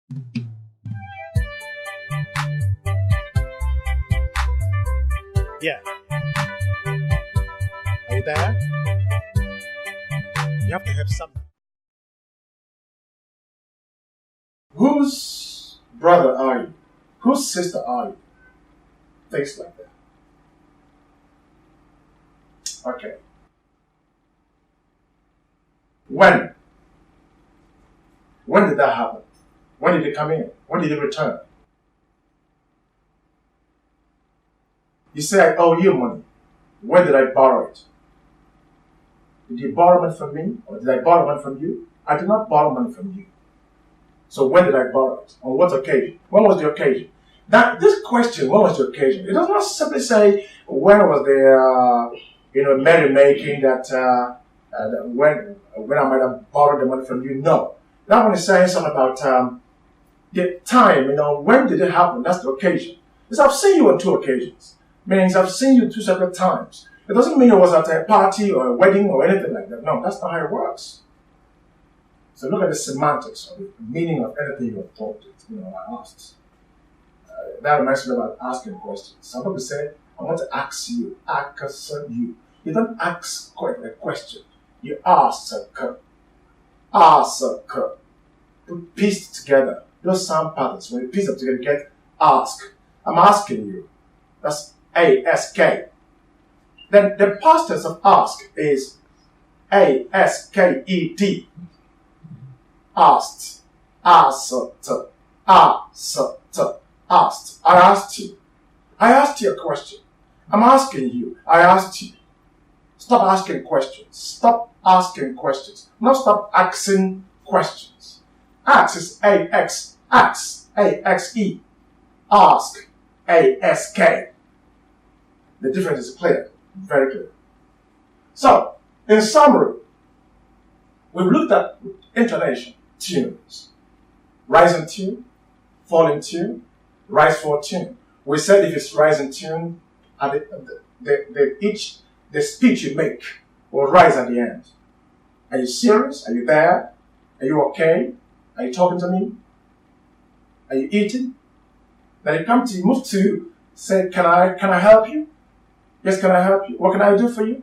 Yeah. Are you there? You have to have something. Whose brother are you? Whose sister are you? Things like that. Okay. When? When did that happen? When did it come in? When did it return? You say I owe you money. When did I borrow it? Did you borrow money from me? Or did I borrow money from you? I did not borrow money from you. So when did I borrow it? On what occasion? When was the occasion? That this question, when was the occasion? It does not simply say when was the merrymaking that when I might have borrowed the money from you. No, that one is saying something about the time. When did it happen? That's the occasion. Because I've seen you on two occasions. Means I've seen you two separate times. It doesn't mean it was at a party or a wedding or anything like that. No, that's not how it works. So look at the semantics of it, the meaning of anything you have taught it. I asked. That reminds me about asking questions. Some people say, I want to ask you, ask you. You don't ask a question. You ask. To piece it together. Those sound patterns, when you piece them together, you get ask. I'm asking you. That's A-S-K. Then the past tense of ask is A-S-K-E-D. Asked. Asked. Asked. I asked you. I asked you a question. I'm asking you. I asked you. Stop asking questions. Stop asking questions. Not stop asking questions. Ask is A-X. Ask. A-X-E. Ask. A-S-K. The difference is clear. Very clear. So, in summary, we've looked at intonation, tunes. Rising tune, falling tune, rise for tune. We said if it's rising tune, the speech you make will rise at the end. Are you serious? Are you there? Are you okay? Are you talking to me? Are you eating? Then you move to say, can I help you? Yes, can I help you? What can I do for you?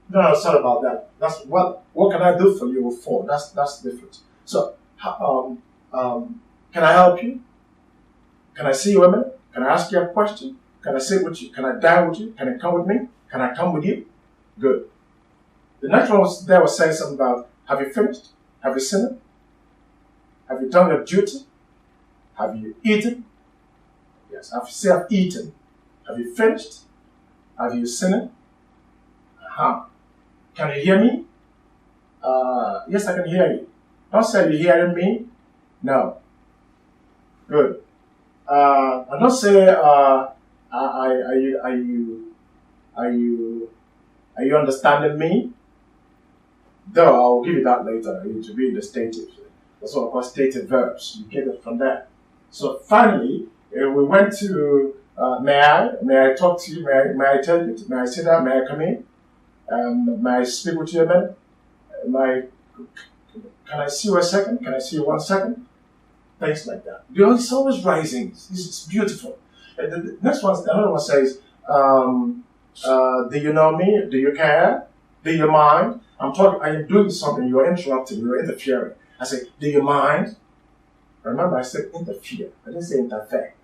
No, sorry about that. What can I do for you for? That's different. So, can I help you? Can I see you a minute? Can I ask you a question? Can I sit with you? Can I dine with you? Can I come with me? Can I come with you? Good. The next one was saying something about, have you finished? Have you sinned? Have you done your duty? Have you eaten? Yes, I've eaten. Have you finished? Have you sinned? Can you hear me? Yes, I can hear you. Don't say you're hearing me. No. Good. And don't say, are you understanding me? Though I'll give you that later. You to be in the stative. That's what I call stative verbs. You get it from there. So finally, we went to may I talk to you? May I tell you? May I sit down? May I come in? May I speak with you a minute? Can I see you a second? Can I see you 1 second? Things like that. It's always rising. It's beautiful. The next one, another one says, do you know me? Do you care? Do you mind? I am doing something, you're interrupting, you're interfering. I say, do you mind? Remember, I said interfere. I didn't say interfere.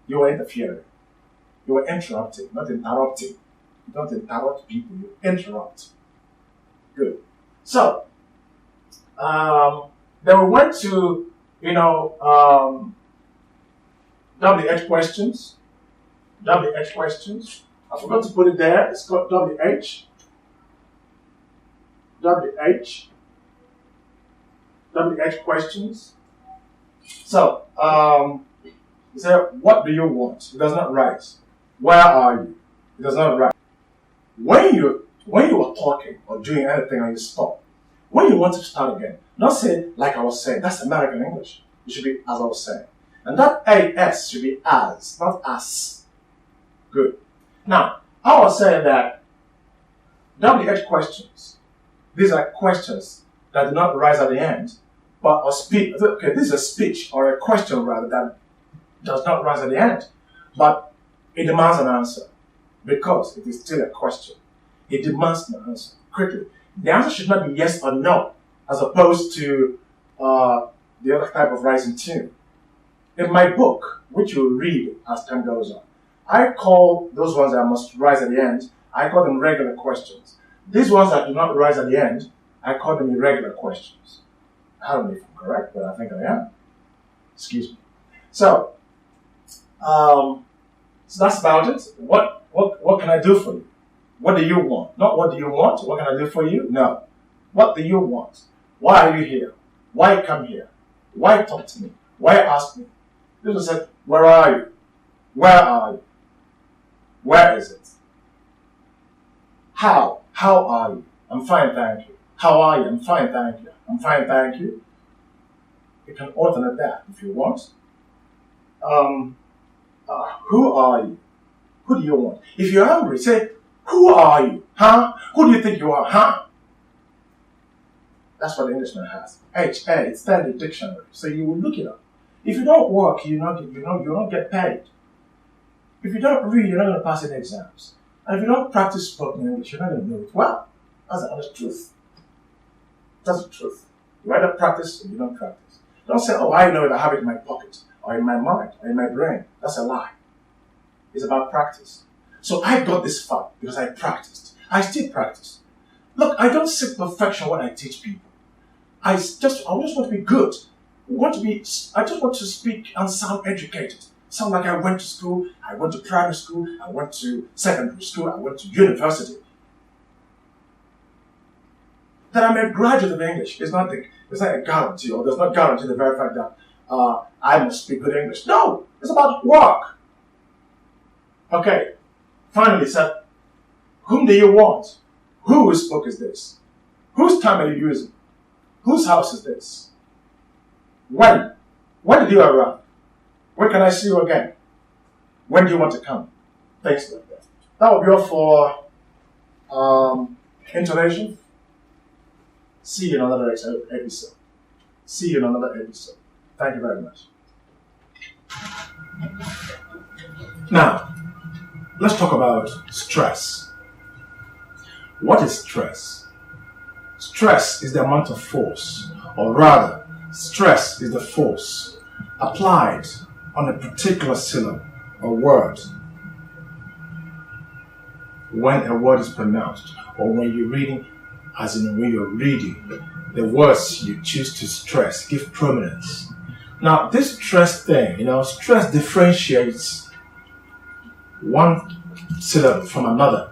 You were interfering. You were interrupting, not interrupting. You don't interrupt people, you interrupt. Good. So, then we went to, WH questions. WH questions. I forgot to put it there. It's called WH. WH. WH questions. So, you say, what do you want? It does not rise. Where are you? It does not rise. When you are talking or doing anything and you stop, when you want to start again, not say like I was saying. That's American English. It should be as I was saying. And that AS should be as, not as. Good. Now, I was saying that WH questions, these are questions that do not rise at the end. but a speech. Okay, this is a speech or a question rather that does not rise at the end, but it demands an answer because it is still a question. It demands an answer quickly. The answer should not be yes or no, as opposed to the other type of rising tune. In my book, which you'll read as time goes on, I call those ones that must rise at the end, I call them regular questions. These ones that do not rise at the end, I call them irregular questions. I don't know if I'm correct, but I think I am. Excuse me. So that's about it. What can I do for you? What do you want? Not what do you want? What can I do for you? No. What do you want? Why are you here? Why come here? Why talk to me? Why ask me? People said, where are you? Where are you? Where is it? How? How are you? I'm fine, thank you. How are you? I'm fine, thank you. I'm fine, thank you. You can alternate that if you want. Who are you? Who do you want? If you're hungry, say, who are you? Huh? Who do you think you are? Huh? That's what the Englishman has. H-A, it's there in the dictionary. So you will look it up. If you don't work, you'll not get paid. If you don't read, you're not going to pass any exams. And if you don't practice spoken English, you're not going to know it well. That's the honest truth. That's the truth. You either practice or you don't practice. Don't say, oh, I know it, I have it in my pocket, or in my mind, or in my brain. That's a lie. It's about practice. So I got this far because I practiced. I still practice. Look, I don't seek perfection when I teach people. I just want to be good. I just want to speak and sound educated. Sound like I went to school, I went to primary school, I went to secondary school, I went to university. That I'm a graduate of English is not a guarantee, or does not guarantee the very fact that I must speak good English. No, it's about work. Okay, finally, sir, whom do you want? Whose book is this? Whose time are you using? Whose house is this? When? When did you arrive? When can I see you again? When do you want to come? Things like that. That will be all for intonation. See you in another episode. See you in another episode. Thank you very much. Now, let's talk about stress. What is stress? Stress is the amount of force, or rather, stress is the force applied on a particular syllable or word when a word is pronounced, or when you're reading, as in when you're reading, the words you choose to stress give prominence. Now, this stress thing, stress differentiates one syllable from another,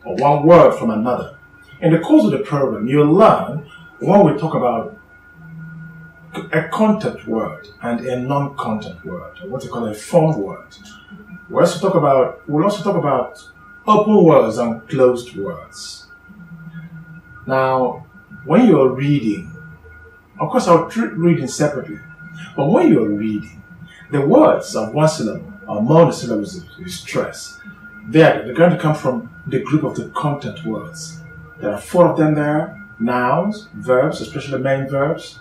or one word from another. In the course of the program, you'll learn when we talk about a content word and a non-content word, or what we call a form word. We'll also talk about open words and closed words. Now, when you're reading, of course I'll treat reading separately, but when you're reading, the words of one syllable or monosyllables with stress, they're going to come from the group of the content words. There are 4 of them there: nouns, verbs, especially main verbs,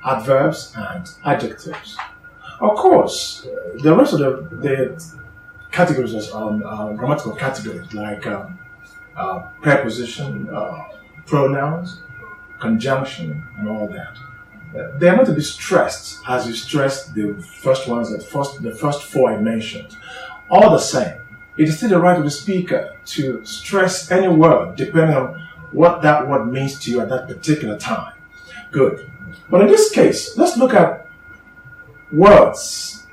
adverbs, and adjectives. Of course, the rest of the categories are grammatical categories like preposition, pronouns, conjunction, and all that. They are not to be stressed as you stressed the first ones, the first 4 I mentioned. All the same, it is still the right of the speaker to stress any word depending on what that word means to you at that particular time. Good. But in this case, let's look at words,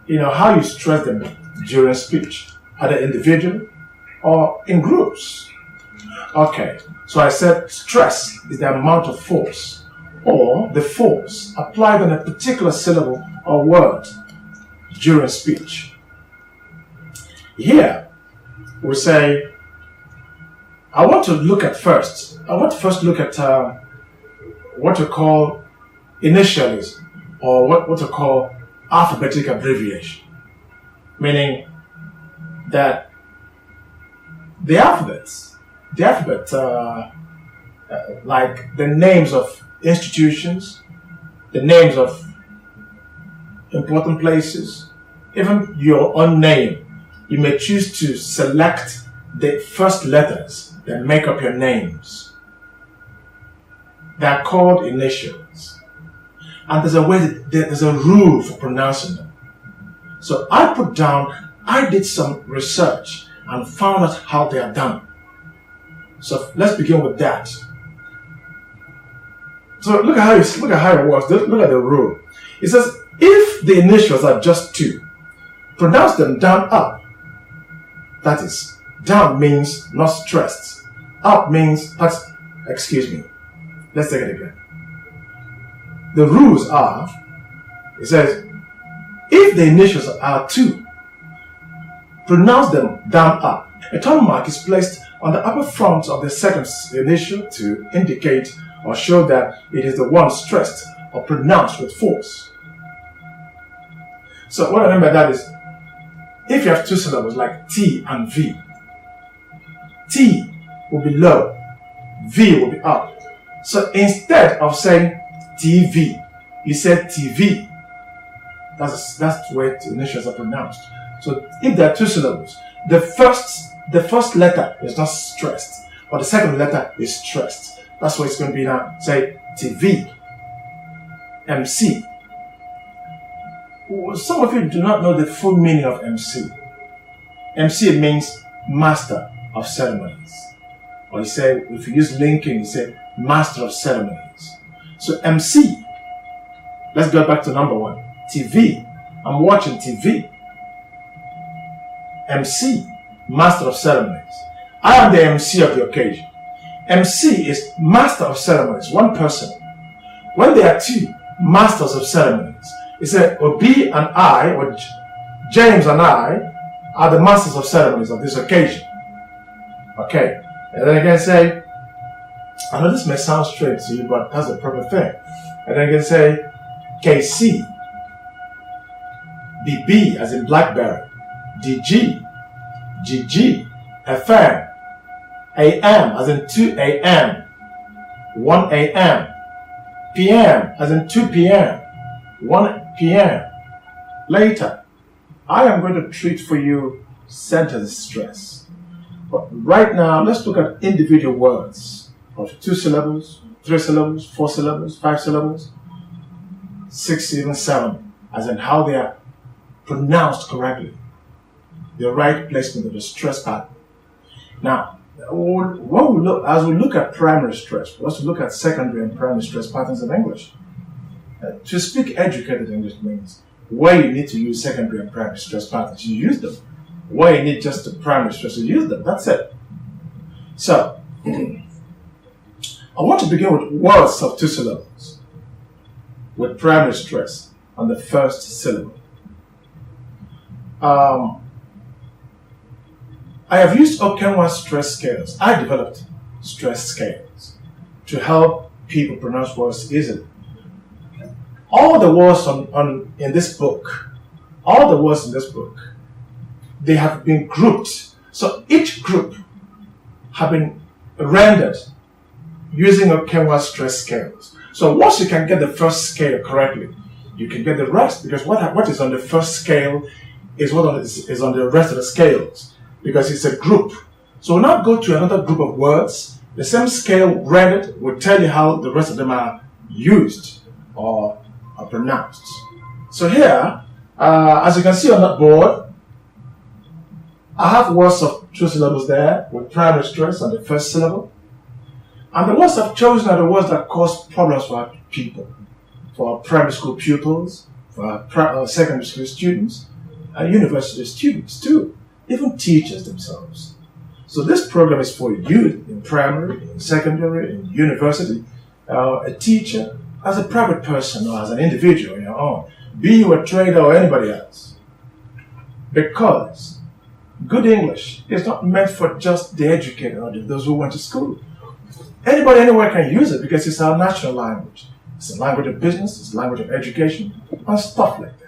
how you stress them during speech, either individually or in groups. Okay, so I said stress is the amount of force or the force applied on a particular syllable or word during speech. Here, we say, I want to first look at what we call initialism, or what we call alphabetic abbreviation, meaning that the alphabet, like the names of institutions, the names of important places, even your own name. You may choose to select the first letters that make up your names. They are called initials. And there's a rule for pronouncing them. So I did some research and found out how they are done. So let's begin with that. So look at how it works. Look at the rule. It says if the initials are just two, pronounce them down up. That is, down means not stressed. Up means let's take it again. The rules are, it says, if the initials are two, pronounce them down up. A tone mark is placed on the upper front of the second initial to indicate or show that it is the one stressed or pronounced with force. So what I mean by that is, if you have two syllables like T and V, T will be low, V will be up. So instead of saying TV, you said TV. That's the way the initials are pronounced. So if there are two syllables, the first letter is not stressed, but the second letter is stressed. That's what it's going to be now. Say TV, MC. Some of you do not know the full meaning of MC. MC means Master of Ceremonies. Or you say, if you use linking, you say Master of Ceremonies. So MC, let's go back to number one. TV, I'm watching TV. MC, Master of Ceremonies. I am the MC of the occasion. MC is Master of Ceremonies, one person. When there are two Masters of Ceremonies, it said Obi and I, or James and I, are the Masters of Ceremonies of this occasion. Okay, and then again say, I know this may sound strange to you, but that's the proper thing. And then again say KC, BB as in Blackberry, DG, GG, FM, AM as in 2 AM, 1 AM, PM as in 2 PM, 1 PM. Later, I am going to treat for you sentence stress. But right now, let's look at individual words of 2 syllables, 3 syllables, 4 syllables, 5 syllables, 6, even 7, as in how they are pronounced correctly. The right placement of the stress pattern. Now, as we look at primary stress, we also look at secondary and primary stress patterns of English. To speak educated English means where you need to use secondary and primary stress patterns, you use them. Where you need just the primary stress, you use them. That's it. So, I want to begin with words of 2 syllables with primary stress on the first syllable. I have used Okenwa stress scales. I developed stress scales to help people pronounce words easily. All the words in this book, they have been grouped. So each group have been rendered using Okenwa stress scales. So once you can get the first scale correctly, you can get the rest, because what is on the first scale is what is on the rest of the scales, because it's a group. So we'll now go to another group of words. The same scale rendered will tell you how the rest of them are used or are pronounced. So here, as you can see on that board, I have words of 2 syllables there with primary stress on the first syllable. And the words I've chosen are the words that cause problems for our people, for our primary school pupils, for our secondary school students, and university students too, even teachers themselves. So this program is for you in primary, in secondary, in university, a teacher, as a private person or as an individual on your own, be you a trader or anybody else. Because good English is not meant for just the educated or those who went to school. Anybody anywhere can use it because it's our national language. It's a language of business, it's a language of education, and stuff like that.